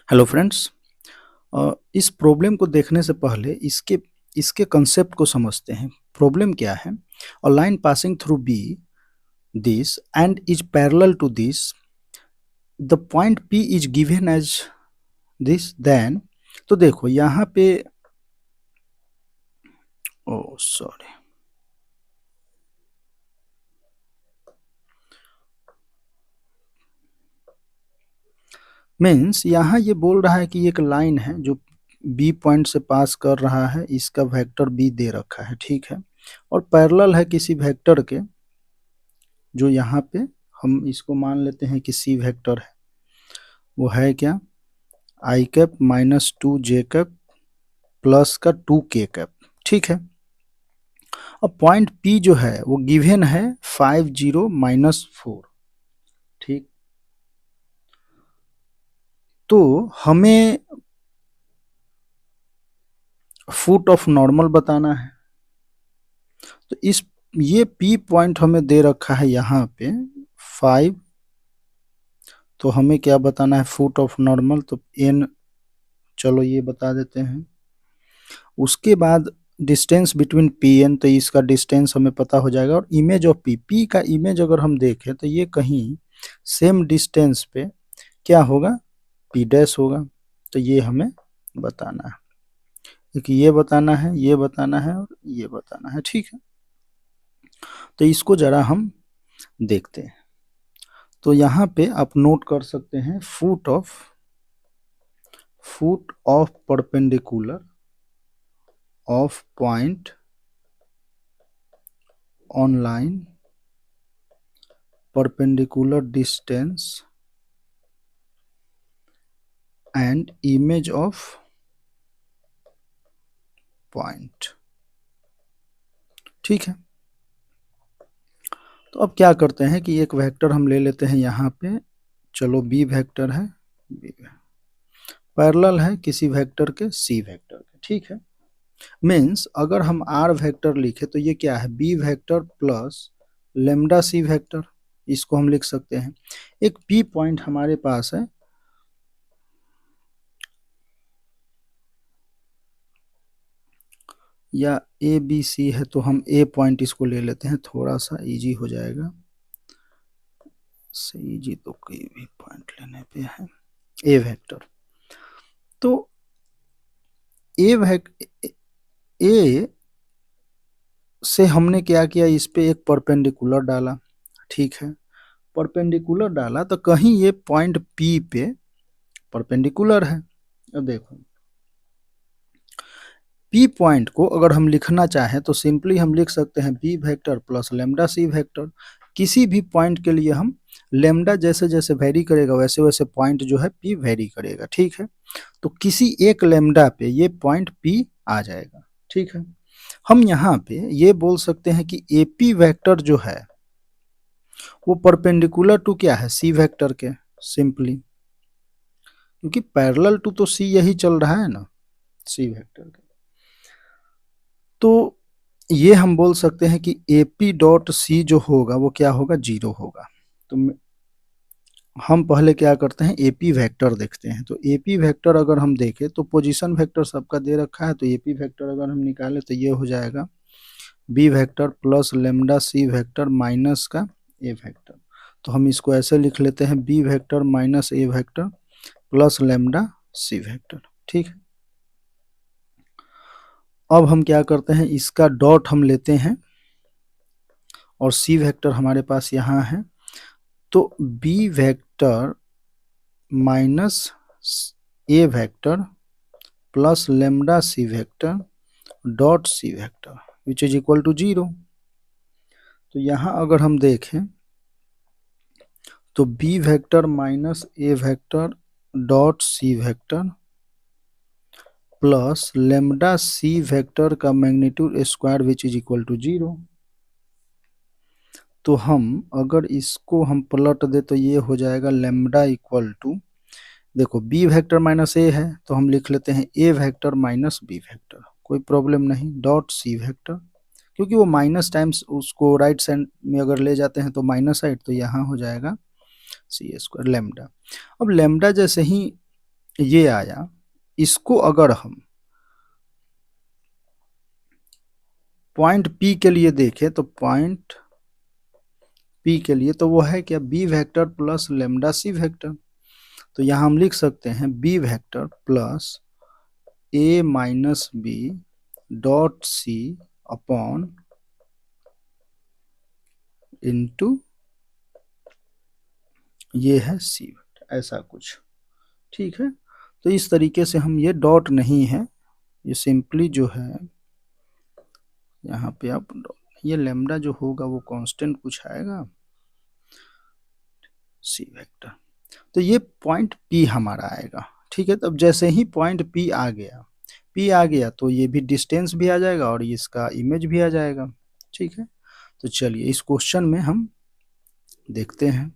Hello friends. इस problem को देखने से पहले इसके इसके कंसेप्ट को समझते हैं। प्रॉब्लम क्या है? A line passing through B this and is parallel to this, the point P is given as this, then तो देखो यहाँ पे, ओ सॉरी, मीन्स यहाँ ये बोल रहा है कि एक लाइन है जो बी पॉइंट से पास कर रहा है, इसका वेक्टर बी दे रखा है, ठीक है, और पैरेलल है किसी वेक्टर के, जो यहाँ पे हम इसको मान लेते हैं कि सी वेक्टर है। वो है क्या? आई कैप माइनस टू जे कैप प्लस का टू के कैप, ठीक है। अब पॉइंट पी जो है वो गिवन है 50 - 4, ठीक। तो हमें फुट ऑफ नॉर्मल बताना है। तो इस ये पी पॉइंट हमें दे रखा है यहाँ पे 5, तो हमें क्या बताना है? Foot of normal. तो एन, चलो ये बता देते हैं। उसके बाद डिस्टेंस बिटवीन पी एन, तो इसका डिस्टेंस हमें पता हो जाएगा। और इमेज ऑफ पी, पी का इमेज अगर हम देखें तो ये कहीं सेम डिस्टेंस पे क्या होगा? पी डैश होगा। तो ये हमें बताना है, क्योंकि ये बताना है, ये बताना है और ये बताना है, ठीक है। तो इसको जरा हम देखते हैं। तो यहाँ पे आप नोट कर सकते हैं foot of perpendicular of point on line perpendicular distance and image of point, ठीक है। तो अब क्या करते हैं कि एक वेक्टर हम ले लेते हैं यहाँ पे, चलो बी वेक्टर है, बी पैरेलल है किसी वेक्टर के सी वेक्टर के, ठीक है। मीन्स अगर हम आर वेक्टर लिखे तो ये क्या है? B vector plus lambda C vector, इसको हम लिख सकते हैं। एक पी पॉइंट हमारे पास है, या ए बी सी है, तो हम ए पॉइंट इसको ले लेते हैं, थोड़ा सा इजी हो जाएगा। से इजी तो कोई भी पॉइंट लेने पे है। ए वेक्टर, तो ए से हमने क्या किया? इस पे एक परपेंडिकुलर डाला, ठीक है। परपेंडिकुलर डाला तो कहीं ये पॉइंट पी पे परपेंडिकुलर है। अब देखो, पी पॉइंट को अगर हम लिखना चाहें तो सिंपली हम लिख सकते हैं B vector plus lambda C vector. किसी भी पॉइंट के लिए हम लेमडा जैसे जैसे वेरी करेगा वैसे वैसे पॉइंट जो है पी वेरी करेगा, ठीक है। तो किसी एक लेमडा पे ये पॉइंट पी आ जाएगा, ठीक है। हम यहाँ पे ये बोल सकते हैं कि एपी वेक्टर जो है वो परपेंडिकुलर टू क्या है? सी वेक्टर के, सिंपली, क्योंकि पैरेलल टू तो सी यही चल रहा है ना, सी वेक्टर के। तो ये हम बोल सकते हैं कि AP डॉट सी जो होगा वो क्या होगा? 0 होगा। तो हम पहले क्या करते हैं? AP वेक्टर देखते हैं। तो AP वेक्टर अगर हम देखें तो पोजीशन वेक्टर सबका दे रखा है, तो AP वेक्टर अगर हम निकालें तो ये हो जाएगा B vector plus lambda C vector minus का A वेक्टर। तो हम इसको ऐसे लिख लेते हैं B vector minus A vector plus lambda C vector, ठीक है। अब हम क्या करते हैं? इसका डॉट हम लेते हैं और सी वेक्टर हमारे पास यहाँ है, तो B vector minus A vector plus lambda C vector dot C vector which is equal to 0। तो यहाँ अगर हम देखें तो B vector minus A vector dot C vector plus lambda C vector का magnitude square which is equal to 0। तो हम अगर इसको हम पलट दे तो ये हो जाएगा लेमडा इक्वल टू, देखो बी वेक्टर माइनस ए है तो हम लिख लेते हैं ए वेक्टर माइनस बी वेक्टर, कोई प्रॉब्लम नहीं, डॉट सी वेक्टर, क्योंकि वो माइनस टाइम्स उसको राइट साइड में अगर ले जाते हैं तो माइनस साइड, तो यहाँ हो जाएगा सी स्क्वायर लेमडा। अब लेमडा जैसे ही ये आया, इसको अगर हम पॉइंट P के लिए देखें तो पॉइंट P के लिए तो वो है क्या, B vector plus lambda C vector. तो यहाँ हम लिख सकते हैं B vector plus A minus B dot C upon into ये है C वेक्टर, ऐसा कुछ। ठीक है, तो इस तरीके से हम, ये डॉट नहीं है, ये सिंपली जो है यहाँ पे आप ये लेमडा जो होगा वो कांस्टेंट कुछ आएगा C वेक्टर, तो ये पॉइंट P हमारा आएगा। ठीक है, तब जैसे ही पॉइंट P आ गया तो ये भी डिस्टेंस भी आ जाएगा और इसका इमेज भी आ जाएगा। ठीक है, तो चलिए इस क्वेश्चन में हम देखते हैं।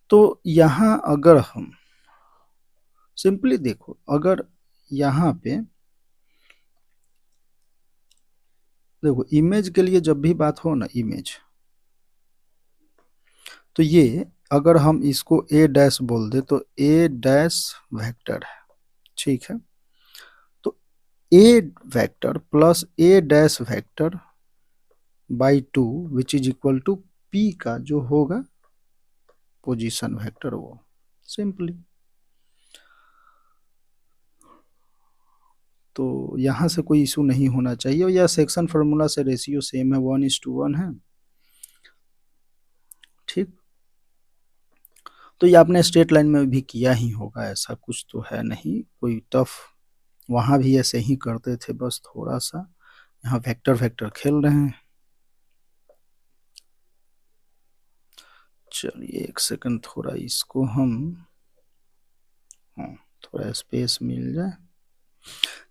तो यहाँ अगर हम सिंपली देखो, अगर यहाँ पे देखो इमेज के लिए जब भी बात हो ना, इमेज, तो ये अगर हम इसको ए डैश बोल दे तो ए डैश वेक्टर है। ठीक है, तो A vector plus A dash vector by 2 which is equal to P का जो होगा पोजीशन वेक्टर, वो सिंपली। तो यहाँ से कोई इशू नहीं होना चाहिए, और यह सेक्शन फार्मूला से रेशियो सेम है, 1:1 है। ठीक, तो ये आपने स्ट्रेट लाइन में भी किया ही होगा, ऐसा कुछ तो है नहीं कोई टफ, वहाँ भी ऐसे ही करते थे, बस थोड़ा सा यहाँ वेक्टर वेक्टर खेल रहे हैं। चलिए एक सेकंड, थोड़ा इसको हम, हाँ थोड़ा स्पेस मिल जाए।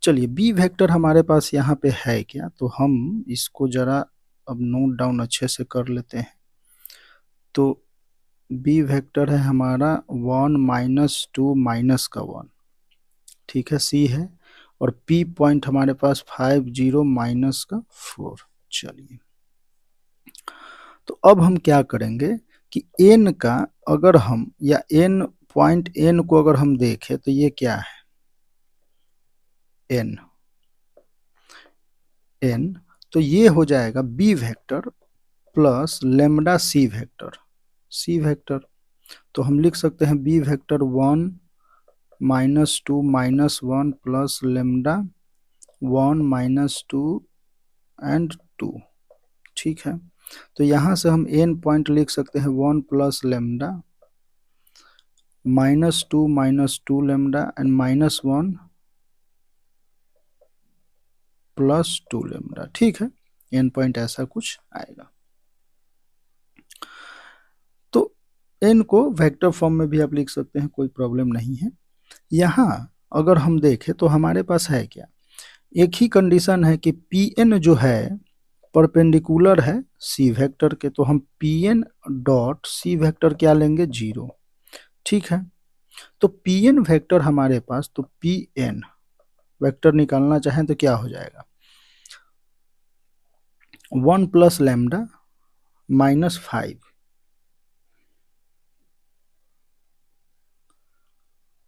चलिए बी वेक्टर हमारे पास यहाँ पे है क्या, तो हम इसको जरा अब नोट डाउन अच्छे से कर लेते हैं। तो बी वेक्टर है हमारा 1 - 2 -1, ठीक है, सी है, और पी पॉइंट हमारे पास 5 0 -4। चलिए तो अब हम क्या करेंगे कि एन का अगर हम, या एन पॉइंट एन को अगर हम देखें तो ये क्या है, एन, एन, तो ये हो जाएगा B vector plus lambda C vector, C vector. तो हम लिख सकते हैं B vector 1 - 2 -1 plus lambda 1 - 2 and 2। ठीक है, तो यहाँ से हम एन पॉइंट लिख सकते हैं 1 plus lambda -2 -2 lambda and -1 plus 2 lambda. ठीक है, एन पॉइंट ऐसा कुछ आएगा। तो एन को वेक्टर फॉर्म में भी आप लिख सकते हैं, कोई प्रॉब्लम नहीं है। यहाँ अगर हम देखें तो हमारे पास है क्या, एक ही कंडीशन है कि पी एन जो है परपेंडिकुलर है सी वेक्टर के, तो हम P N dot C vector क्या लेंगे, 0। ठीक है, तो पी एन वेक्टर हमारे पास, तो पी एन वेक्टर निकालना चाहें तो क्या हो जाएगा, 1 प्लस लैम्डा -5,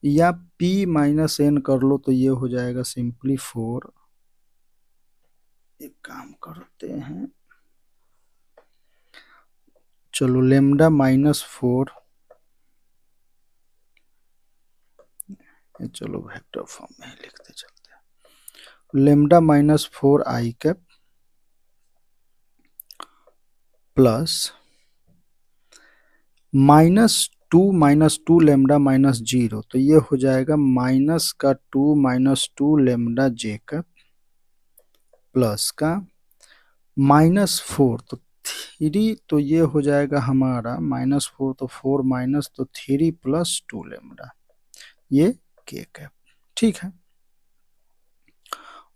या p - n कर लो तो ये हो जाएगा सिंपली 4। एक काम करते हैं, चलो लेमडा -4, चलो वेक्टर फॉर्म में लिखते चलते हैं, लेमडा -4 आई कैप प्लस -2 लेमडा -0, तो ये हो जाएगा -2 लेमडा जे कैप प्लस का -4, तो 3, तो ये हो जाएगा हमारा -4, तो 4 माइनस तो 3 + 2 लेमडा, ये के कैप। ठीक है,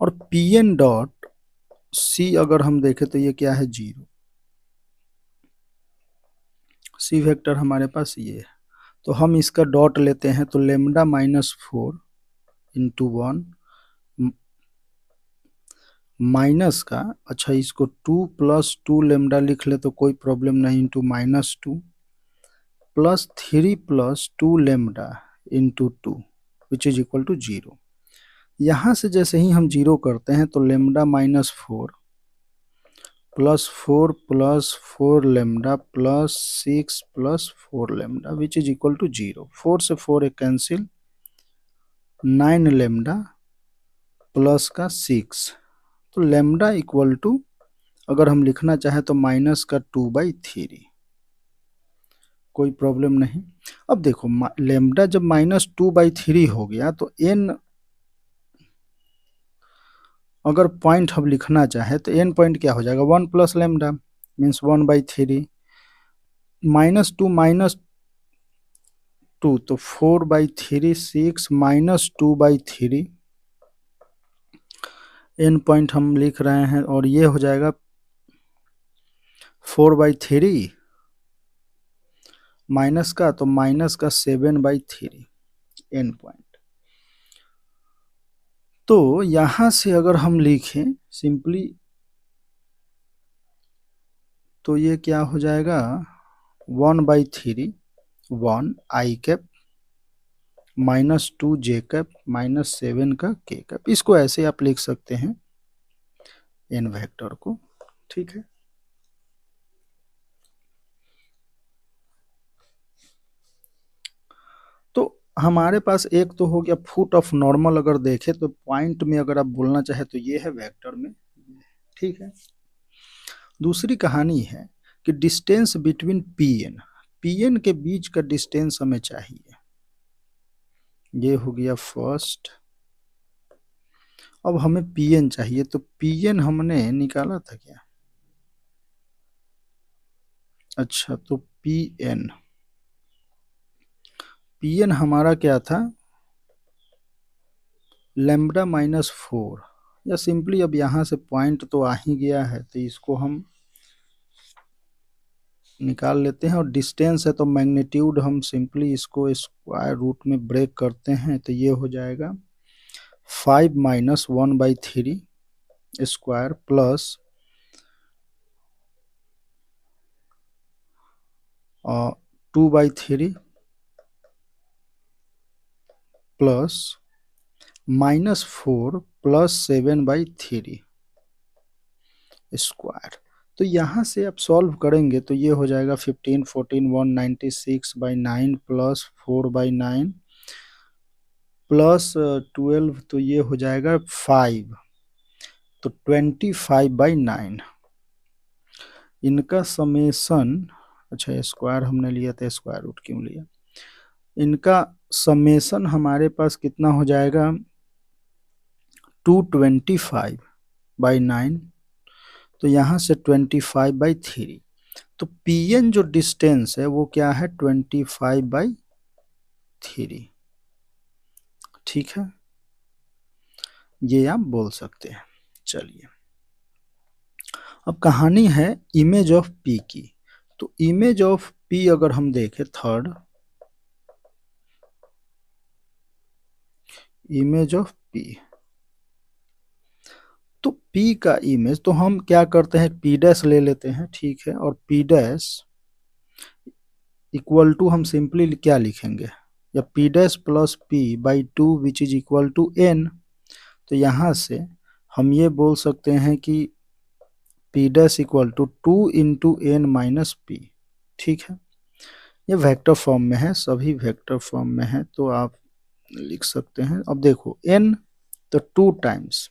और पी एन डॉट सी अगर हम देखें तो ये क्या है, 0, सी वेक्टर हमारे पास ये है, तो हम इसका डॉट लेते हैं, तो लेमडा -4 × 1 माइनस का, अच्छा इसको 2 + 2 लेमडा लिख ले तो कोई प्रॉब्लम नहीं, × -2 plus 3 plus 2 lambda into 2 which is equal to 0। यहाँ से जैसे ही हम 0 करते हैं तो lambda minus 4 plus 4 lambda plus 6 plus 4 lambda which is equal to 0। 4 से 4 एक कैंसिल, 9 लेमडा प्लस का 6, तो लेमडा इक्वल टू अगर हम लिखना चाहें तो माइनस का 2/3, कोई प्रॉब्लम नहीं। अब देखो लेमडा जब -2/3 हो गया तो n अगर पॉइंट हम लिखना चाहे तो n पॉइंट क्या हो जाएगा, 1 प्लस लेमडा मीन्स 1/3, -2 तो 4/3, 6 -2/3, n पॉइंट हम लिख रहे हैं और ये हो जाएगा 4/3 माइनस का तो माइनस का 7/3 n पॉइंट। तो यहां से अगर हम लिखें सिंपली तो ये क्या हो जाएगा 1/3 1 आई कैप -2 जे कैप -7 का के कैप। इसको ऐसे आप लिख सकते हैं n वेक्टर को, ठीक है। तो हमारे पास एक तो हो गया फुट ऑफ नॉर्मल, अगर देखें तो पॉइंट में अगर आप बोलना चाहे तो ये है वेक्टर में, ठीक है। दूसरी कहानी है कि डिस्टेंस बिटवीन पी एन के बीच का डिस्टेंस हमें चाहिए, ये हो गया फर्स्ट। अब हमें पी एन चाहिए, तो पी एन हमने निकाला था क्या, अच्छा तो पी एन हमारा क्या था लेमडा -4, या सिंपली अब यहाँ से पॉइंट तो आ ही गया है तो इसको हम निकाल लेते हैं, और डिस्टेंस है तो मैग्नीट्यूड हम सिंपली इसको स्क्वायर रूट में ब्रेक करते हैं तो ये हो जाएगा 5 - 1/3 square plus 2/3 plus -4 plus 7/3 square. तो यहाँ से आप सॉल्व करेंगे तो ये हो जाएगा 15 14 196/9 प्लस 4/9 प्लस 12, तो ये हो जाएगा 5, तो 25/9 इनका समेसन। अच्छा स्क्वायर हमने लिया था, स्क्वायर रूट क्यों लिया, इनका समेसन हमारे पास कितना हो जाएगा 225/9, तो यहाँ से 25/3, तो पी एन जो डिस्टेंस है वो क्या है 25/3, ठीक है, ये आप बोल सकते हैं। चलिए अब कहानी है इमेज ऑफ पी की। तो इमेज ऑफ पी अगर हम देखें थर्ड, इमेज ऑफ पी, तो P का इमेज तो हम क्या करते हैं P डैश ले लेते हैं, ठीक है, और P डैश इक्वल टू हम सिंपली क्या लिखेंगे, या P dash plus P/2 which is equal to n। तो यहाँ से हम ये बोल सकते हैं कि P dash equal to 2 × n - p, ठीक है। ये वेक्टर फॉर्म में है, सभी वेक्टर फॉर्म में है तो आप लिख सकते हैं। अब देखो n तो 2 टाइम्स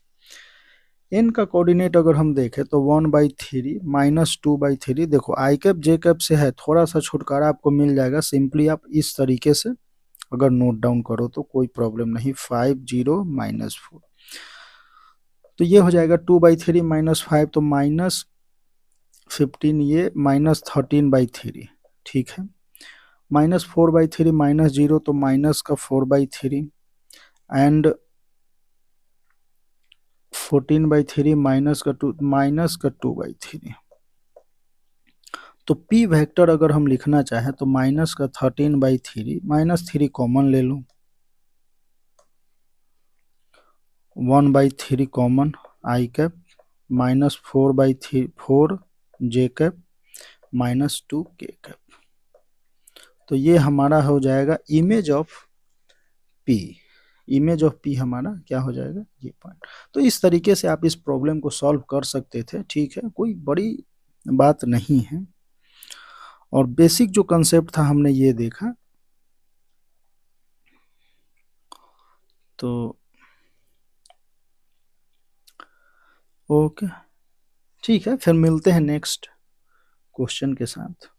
n का कोऑर्डिनेट अगर हम देखें तो 1/3 -2/3, देखो आई कैप जे कैप से है, थोड़ा सा छुटकारा आपको मिल जाएगा, सिंपली आप इस तरीके से अगर नोट डाउन करो तो कोई प्रॉब्लम नहीं, 5 0 -4, तो ये हो जाएगा 2/3 -5 तो -15, ये -13/3, ठीक है, -4/3 -0 तो माइनस का 4/3 एंड 14/3 -2/3। तो P वेक्टर अगर हम लिखना चाहें तो -13/3, -3 कॉमन ले लो, 1/3 कॉमन आई कैप -4/4 जे कैप -2 के कैप। तो ये हमारा हो जाएगा image of P. Image of P हमारा क्या हो जाएगा, ये पॉइंट। तो इस तरीके से आप इस प्रॉब्लम को सॉल्व कर सकते थे, ठीक है, कोई बड़ी बात नहीं है। और बेसिक जो कंसेप्ट था हमने ये देखा। तो ओके, ठीक है, फिर मिलते हैं नेक्स्ट क्वेश्चन के साथ।